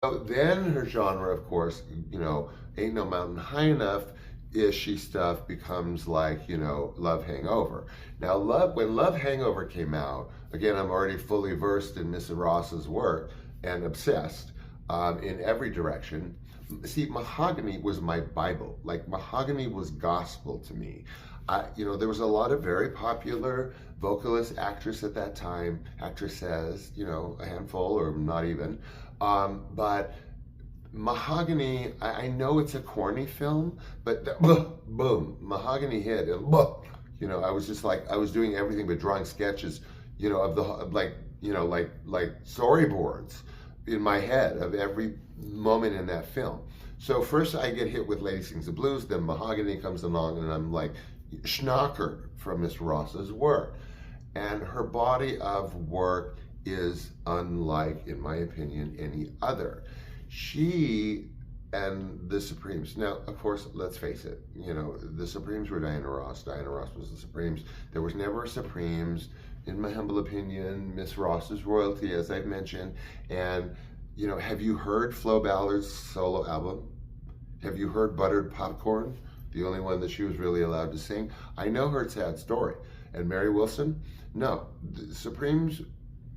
So then her genre, of course, Ain't No Mountain High Enough ishy stuff becomes like, Love Hangover. Now, when Love Hangover came out, again, I'm already fully versed in Miss Ross's work and obsessed in every direction. See, Mahogany was my Bible. Like, Mahogany was gospel to me. There was a lot of very popular vocalist actress at that time, actresses, a handful or not even. But Mahogany, I know it's a corny film, but boom, Mahogany hit, and I was just like, I was doing everything but drawing sketches, like storyboards in my head of every moment in that film. So first I get hit with Lady Sings the Blues, then Mahogany comes along, and I'm like schnockered from Miss Ross's work. And her body of work is unlike, in my opinion, any other. She and the Supremes. Now, of course, let's face it, the Supremes were Diana Ross. Diana Ross was the Supremes. There was never a Supremes. In my humble opinion, Miss Ross is royalty, as I've mentioned. And, have you heard Flo Ballard's solo album? Have you heard Buttered Popcorn? The only one that she was really allowed to sing. I know her sad story. And Mary Wilson? No. The Supremes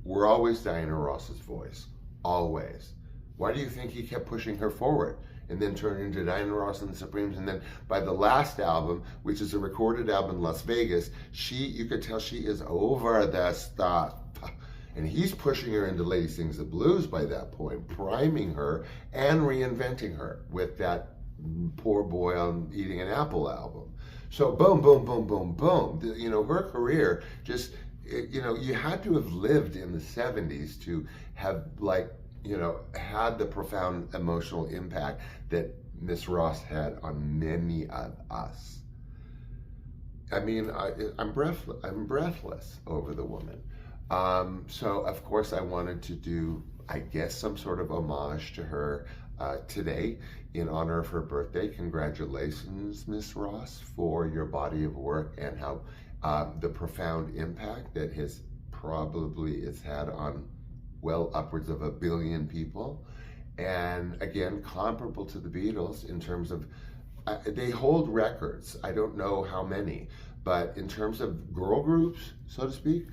were always Diana Ross's voice. Always. Why do you think he kept pushing her forward and then turned into Diana Ross and the Supremes? And then by the last album, which is a recorded album in Las Vegas, you could tell she is over the stuff. And he's pushing her into Lady Sings the Blues by that point, priming her and reinventing her with that Poor Boy on Eating an Apple album. So boom, boom, boom, boom, boom. Her career just, you had to have lived in the 70s to have had the profound emotional impact that Miss Ross had on many of us. I mean, I'm breathless over the woman. So of course I wanted to do, I guess, some sort of homage to her today in honor of her birthday. Congratulations, Miss Ross, for your body of work and how the profound impact that it's had on well upwards of 1 billion people. And again, comparable to the Beatles in terms of, they hold records. I don't know how many, but in terms of girl groups, so to speak,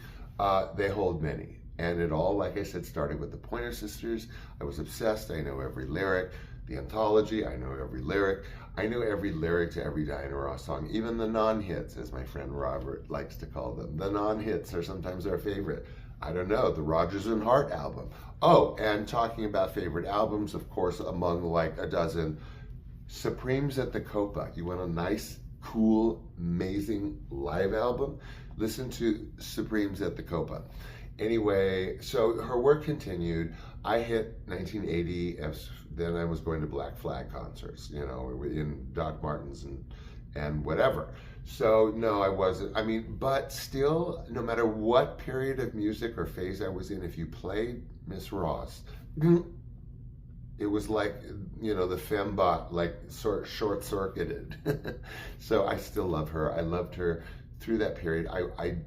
they hold many. And it all, like I said, started with the Pointer Sisters. I was obsessed. I know every lyric. The Anthology, I know every lyric. I know every lyric to every Diana Ross song, even the non-hits, as my friend Robert likes to call them. The non-hits are sometimes our favorite. I don't know, the Rodgers and Hart album. Oh, and talking about favorite albums, of course, among like a dozen, Supremes at the Copa. You want a nice, cool, amazing live album? Listen to Supremes at the Copa. Anyway, so her work continued. I hit 1980, then I was going to Black Flag concerts, in Doc Martens and whatever. So no, I wasn't. I mean, but still, no matter what period of music or phase I was in, if you played Miss Ross, it was like, the fembot, like short-circuited. So I still love her. I loved her through that period. I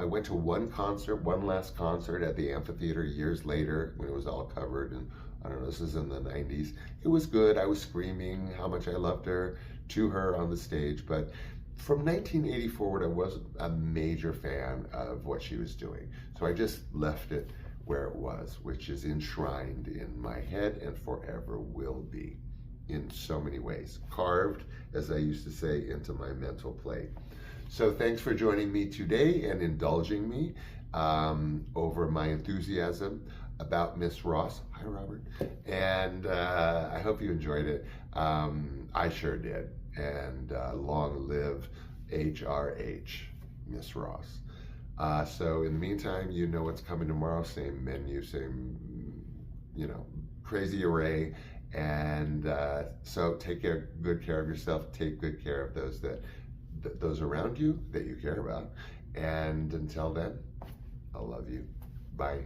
went to one last concert at the amphitheater years later when it was all covered, and I don't know, this is in the 90s. It was good. I was screaming how much I loved her to her on the stage, but from 1980 forward, I wasn't a major fan of what she was doing. So I just left it where it was, which is enshrined in my head and forever will be in so many ways. Carved, as I used to say, into my mental plate. So thanks for joining me today and indulging me over my enthusiasm about Miss Ross. Hi, Robert. And I hope you enjoyed it. I sure did. And long live HRH, Miss Ross. So in the meantime, you know what's coming tomorrow. Same menu, same, crazy array. And so take good care of yourself. Take good care of those around you that you care about. And until then, I love you. Bye.